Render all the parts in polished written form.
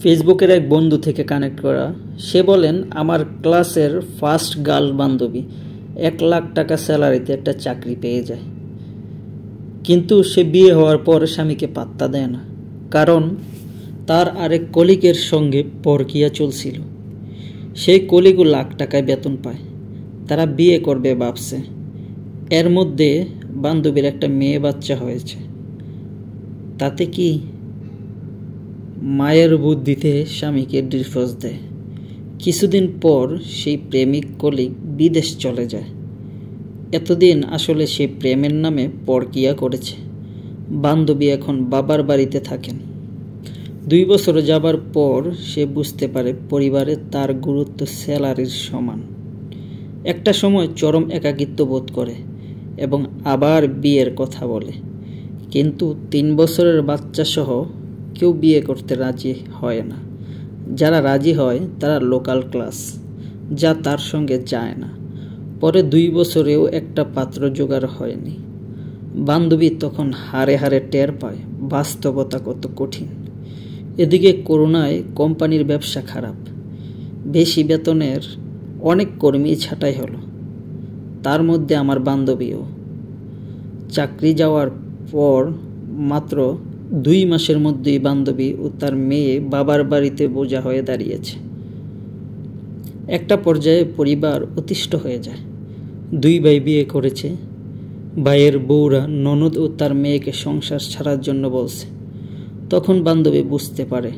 ফেসবুকের এক বন্ধু থেকে কানেক্ট করা। সে বলেন আমার ক্লাসের ফার্স্ট গার্ল বান্ধবী 1,00,000 টাকা স্যালারিতে একটা চাকরি পেয়ে যায়, কিন্তু সে বিয়ে হওয়ার পর স্বামীকে পাত্তা দেয় না, কারণ তার আরেক কলিগের সঙ্গে পরকীয়া চলছিল। সেই কলিগও লাখ টাকায় বেতন পায়, তারা বিয়ে করবে ভাবছে। এর মধ্যে বান্ধবীর একটা মেয়ে বাচ্চা হয়েছে। তাতে কি? মায়ের বুদ্ধিতে স্বামীকে ডিভোর্স দেয়। কিছুদিন পর সেই প্রেমিক কলিগ বিদেশ চলে যায়। এতদিন আসলে সে প্রেমের নামে পরকীয়া করেছে। বান্ধবী এখন বাবার বাড়িতে থাকেন। 2 বছর যাবার পর সে বুঝতে পারে পরিবারে তার গুরুত্ব স্যালারির সমান। একটা সময় চরম একাকিত্ব বোধ করে এবং আবার বিয়ের কথা বলে, কিন্তু 3 বছরের বাচ্চা সহ কেউ বিয়ে করতে রাজি হয় না। যারা রাজি হয় তারা লোকাল ক্লাস, যা তার সঙ্গে যায় না। পরে 2 বছরেও একটা পাত্র জোগাড় হয়নি। বান্ধবী তখন হাড়ে হাড়ে টের পায় বাস্তবতা কত কঠিন। এদিকে করোনায় কোম্পানির ব্যবসা খারাপ, বেশি বেতনের অনেক কর্মী ছাঁটাই হলো। তার মধ্যে আমার বান্ধবীও। চাকরি যাওয়ার পর মাত্র 2 মাসের মধ্যেই বান্ধবী ও তার মেয়ে বাবার বাড়িতে বোঝা হয়ে দাঁড়িয়েছে। একটা পর্যায়ে পরিবার অতিষ্ঠ হয়ে যায়। 2 ভাই বিয়ে করেছে। ভাইয়ের বউরা ননদ ও তার মেয়েকে সংসার ছাড়ার জন্য বলছে। তখন বান্ধবী বুঝতে পারে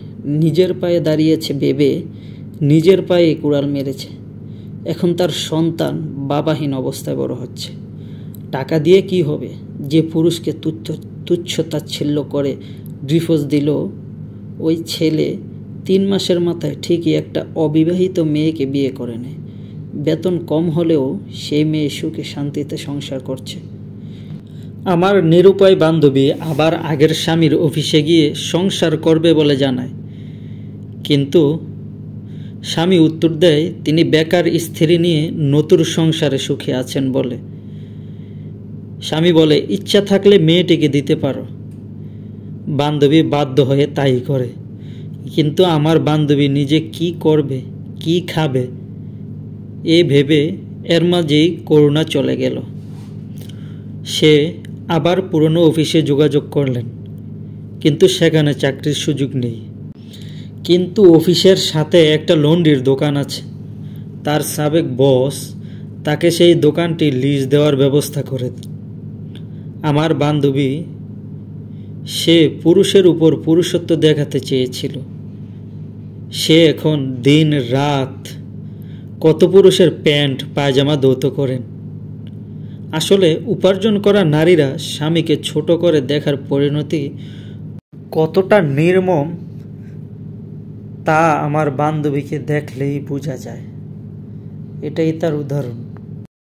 নিজের পায়ে দাঁড়িয়েছে ভেবে নিজের পায়ে কুড়াল মেরেছে। এখন তার সন্তান বাবাহীন অবস্থায় বড় হচ্ছে। টাকা দিয়ে কি হবে? যে পুরুষকে তুচ্ছ-তাচ্ছিল্য করে ডিভোর্স দিল, ওই ছেলে 3 মাসের মাথায় ঠিকই একটা অবিবাহিত মেয়েকে বিয়ে করে নেয়। বেতন কম হলেও সেই মেয়ে সুখে শান্তিতে সংসার করছে। আমার নিরুপায় বান্ধবী আবার আগের স্বামীর অফিসে গিয়ে সংসার করবে বলে জানায়, কিন্তু স্বামী উত্তর দেয় তিনি বেকার স্ত্রী নিয়ে নতুন সংসারে সুখে আছেন বলে। স্বামী বলে ইচ্ছা থাকলে মেয়েটিকে দিতে পারো। বান্ধবী বাধ্য হয়ে তাই করে, কিন্তু আমার বান্ধবী নিজে কি করবে, কি খাবে এ ভেবে এর মাঝেই করোনা চলে গেল। সে আবার পুরনো অফিসে যোগাযোগ করলেন, কিন্তু সেখানে চাকরির সুযোগ নেই। কিন্তু অফিসের সাথে একটা লন্ড্রির দোকান আছে। তার সাবেক বস তাকে সেই দোকানটি লিজ দেওয়ার ব্যবস্থা করে দেন। আমার বান্ধবী সে পুরুষের উপর পুরুষত্ব দেখাতে চেয়েছিল। সে এখন দিন রাত কত পুরুষের প্যান্ট পায়জামা ধৌত করেন। আসলে উপার্জন করা নারীরা স্বামীকে ছোট করে দেখার পরিণতি কতটা নির্মম তা আমার বান্ধবীকে দেখলেই বোঝা যায়। এটাই তার উদাহরণ।